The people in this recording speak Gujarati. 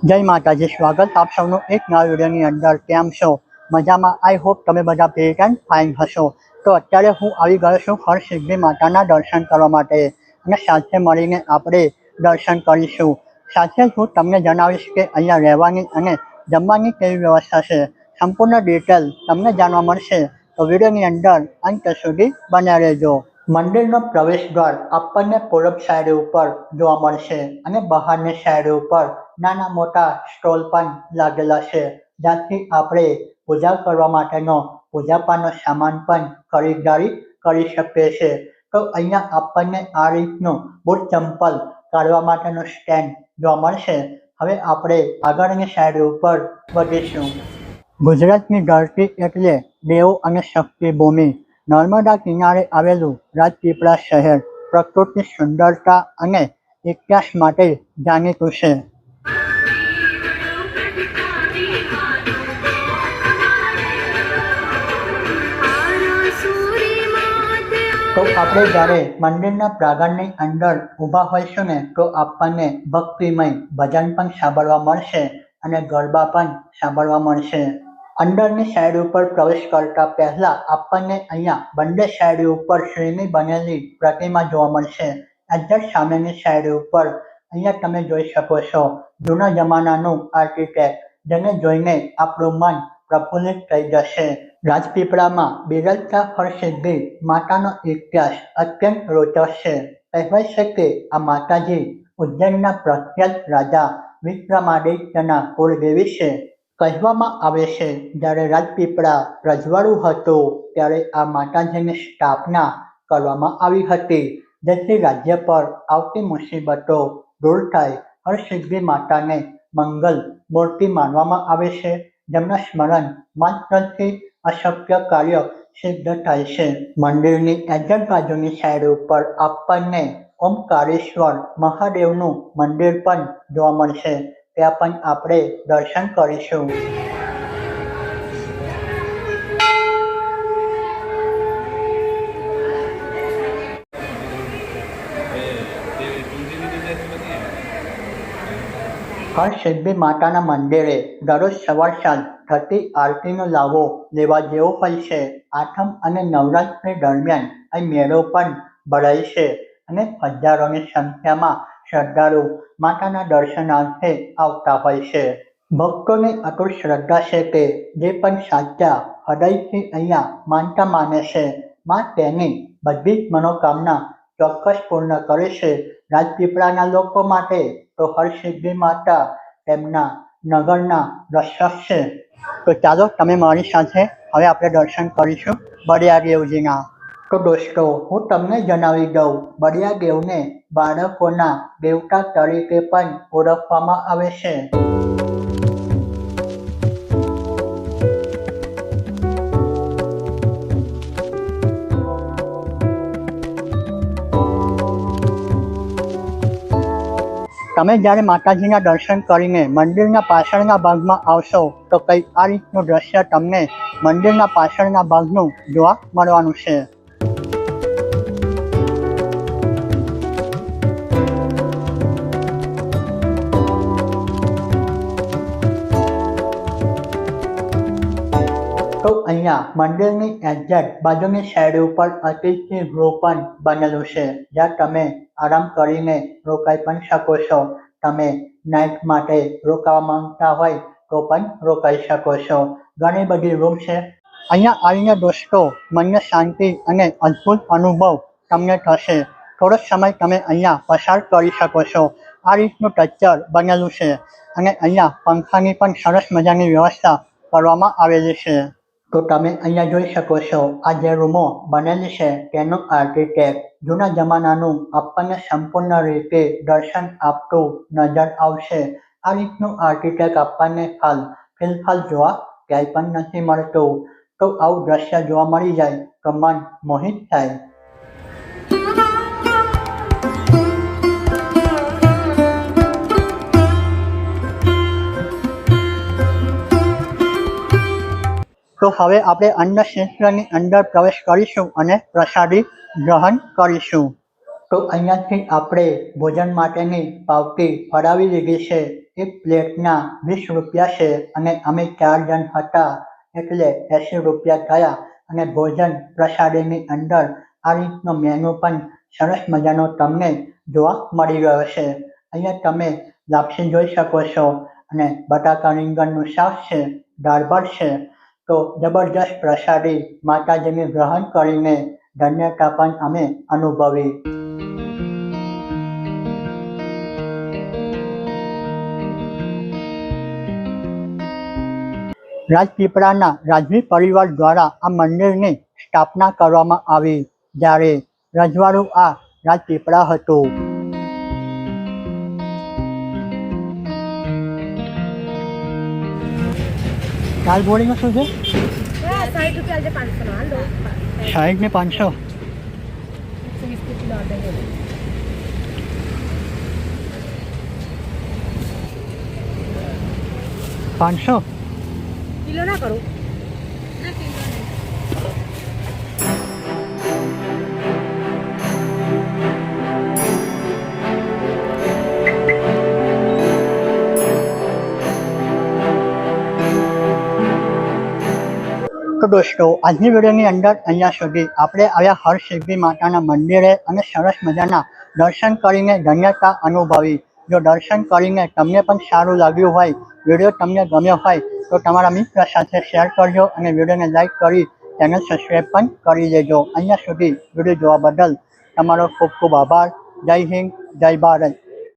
જય માતાજી, સ્વાગત આપ સૌનું એક નવા વિડીયોની અંદર. કેમ છો? મજામાં? આઈ હોપ તમે બધા ફિટ એન્ડ ફાઇન હશો. તો અત્યારે હું આવી ગયો છું હરસિદ્ધિ માતાના દર્શન કરવા માટે અને સાથે મળીને આપણે દર્શન કરીશું. સાથે જ હું તમને જણાવીશ કે અહીંયા રહેવાની અને જમવાની કેવી વ્યવસ્થા છે. સંપૂર્ણ ડિટેલ તમને જાણવા મળશે, તો વિડીયોની અંદર અંત સુધી બન્યા રહેજો. મંદિરનો પ્રવેશ દ્વાર આપણને પૂર્વ સાઈડ ઉપર જોવા મળશે અને બહારની સાઈડ ઉપર નાના મોટા સ્ટોલ પણ લાગેલા છે, જ્યાંથી આપણે પૂજા કરવા માટેનો પૂજાપાનો સામાન પણ ખરીદદારી કરી શકીએ છીએ. તો અહીંયા આપણને આ રીતનું બૂટ ચંપલ કાઢવા માટેનું સ્ટેન્ડ જોવા મળશે. હવે આપણે આગળની સાઈડ ઉપર વધીશું. ગુજરાતની ધરતી એટલે દેવો અને શક્તિ ભૂમિ. નર્મદા કિનારે આવેલું રાજપીપળા શહેર પ્રકૃતિ સુંદરતા અને ઇતિહાસ માટે જાણીતું છે. તો આપણે જ્યારે મંદિરના પ્રાંગણની અંદર ઊભા હોઈશું ને, તો આપણને ભક્તિમય ભજન પણ સાંભળવા મળશે અને ગરબા પણ સાંભળવા મળશે. અંદરની સાઈડ ઉપર પ્રવેશ કરતા પહેલા આપણને અહીંયા બંને સાઈડ ઉપર શ્રીની બનેલી પ્રતિમા જોવા મળશે. એક્ઝેક્ટ સામેની સાઈડ ઉપર અહીંયા તમે જોઈ શકો છો જૂના જમાનાનું આર્કિટેક્ટ, જેને જોઈને આપણું મન પ્રફુલ્લિત થઈ જશે. રાજપીપળામાં બિરાજતા હરસિદ્ધિ માતાનો ઇતિહાસ અત્યંત રોચક છે. કહેવાય છે કે આ માતાજી ઉજ્જૈનના પ્રખ્યાત રાજા વિક્રમાદિત્યના કુળદેવી છે. કહેવામાં આવે છે જ્યારે રાજપીપળા રજવાડું હતું ત્યારે આ માતાજીની સ્થાપના કરવામાં આવી હતી, જેથી રાજ્ય પર આવતી મુસીબતો દૂર થાય. હરસિદ્ધિ માતાને મંગલ મૂર્તિ માનવામાં આવે છે, જેમના સ્મરણ માત્રથી અશક્ય કાર્ય સિદ્ધ થાય છે. મંદિરની એક્ઝેક્ટ બાજુની સાઈડ ઉપર આપણને ઓમકારેશ્વર મહાદેવનું મંદિર પણ જોવા મળશે. ત્યાં પણ આપણે દર્શન કરીશું. હરસિદ્ધિ માતાના મંદિરે દરરોજ સવાર સાંજ થતી આરતીનો લાવો લેવા જેવો હોય છે. આઠમ અને નવરાત્રી દરમિયાન અહીં મેળો પણ ભરાય છે અને હજારોની સંખ્યામાં શ્રદ્ધાળુ માતાના દર્શનાર્થે આવતા હોય છે. ભક્તોની અટૂટ શ્રદ્ધા છે કે જે પણ સાચા હૃદયથી અહીંયા માનતા માને છે, માં તેની બધી જ મનોકામના ચોક્કસ પૂર્ણ કરે છે. રાજપીપળાના લોકો માટે તો હરસિદ્ધિ માતા તેમના નગરના રક્ષક છે. તો ચાલો તમે મારી સાથે હવે આપણે દર્શન કરીશું બળિયાદેવજીના. તો દોસ્તો, હું તમને જણાવી દઉં, બળિયાદેવને બાળકોના દેવતા તરીકે પણ ઓળખવામાં આવે છે. તમે જ્યારે માતાજીના દર્શન કરીને મંદિરના પાછળના ભાગમાં આવશો તો કંઈક આ રીતનું દ્રશ્ય તમને મંદિરના પાછળના ભાગનું જોવા મળવાનું છે. તો અહીંયા મંદિરની એક્ઝેક્ટ બાજુની સાઈડ ઉપર અતિથિ ગૃહ પણ બનેલું છે, જ્યાં તમે આરામ કરીને રોકાઈ પણ શકો છો. તમે નાઇટ માટે રોકાવા માંગતા હોય તો પણ રોકાઈ શકો છો. ઘણી બધી રૂમ છે. અહીંયા આવીને દોસ્તો મનને શાંતિ અને અદ્ભુત અનુભવ તમને થશે. થોડો સમય તમે અહીંયા પસાર કરી શકો છો. આ રીતનું સ્ટ્રક્ચર બનેલું છે અને અહીંયા પંખાની પણ સરસ મજાની વ્યવસ્થા કરવામાં આવેલી છે. તો તમે અહીંયા જોઈ શકો છો આ જે રૂમો બનેલી છે તેનું આર્કિટેક્ટ જૂના જમાનાનું આપણને સંપૂર્ણ રીતે દર્શન આપતું નજર આવશે. આ રીતનું આર્કિટેક્ટ આપણને ફિલહાલ જોવા ક્યાંય પણ નથી મળતું. તો આવું દ્રશ્ય જોવા મળી જાય તો મન મોહિત થાય. તો હવે આપણે અન્ન ક્ષેત્રની અંદર પ્રવેશ કરીશું અને પ્રસાદી ગ્રહણ કરીશું. તો અહીંયાથી આપણે ભોજન માટેની પાવતી ફરાવી લીધી છે. એક પ્લેટના 20 રૂપિયા છે અને અમે 4 જણ હતા એટલે 80 રૂપિયા થયા અને ભોજન પ્રસાદીની અંદર આ રીતનો મેનુ પણ સરસ મજાનો તમને જોવા મળી રહ્યો છે. અહીંયા તમે લાપસી જોઈ શકો છો અને બટાકા રીંગણનું શાક છે, દાળ ભાત છે. તો જબરજસ્ત પ્રસાદી માતાજીની ગ્રહણ કરીને ધન્યતા પણ અમે અનુભવી. રાજપીપળાના રાજવી પરિવાર દ્વારા આ મંદિરની સ્થાપના કરવામાં આવી જ્યારે રજવાડું આ રાજપીપળા હતું. દાલ બોળીમાં શું છે? 60 ને 500. 500 કિલો ના કરું. તો દોસ્તો આજની વિડીયોની અંદર અહીંયા સુધી આપણે આવ્યા હરસિદ્ધિ માતાના મંદિરે અને સરસ મજાના દર્શન કરીને ધન્યતા અનુભવી. જો દર્શન કરીને તમને પણ સારું લાગ્યું હોય, વિડીયો તમને ગમ્યો હોય તો તમારા મિત્ર સાથે શેર કરજો અને વિડીયોને લાઈક કરી ચેનલ સબસ્ક્રાઈબ પણ કરી દેજો. અહીંયા સુધી વિડીયો જોવા બદલ તમારો ખૂબ ખૂબ આભાર. જય હિન્દ, જય ભારત.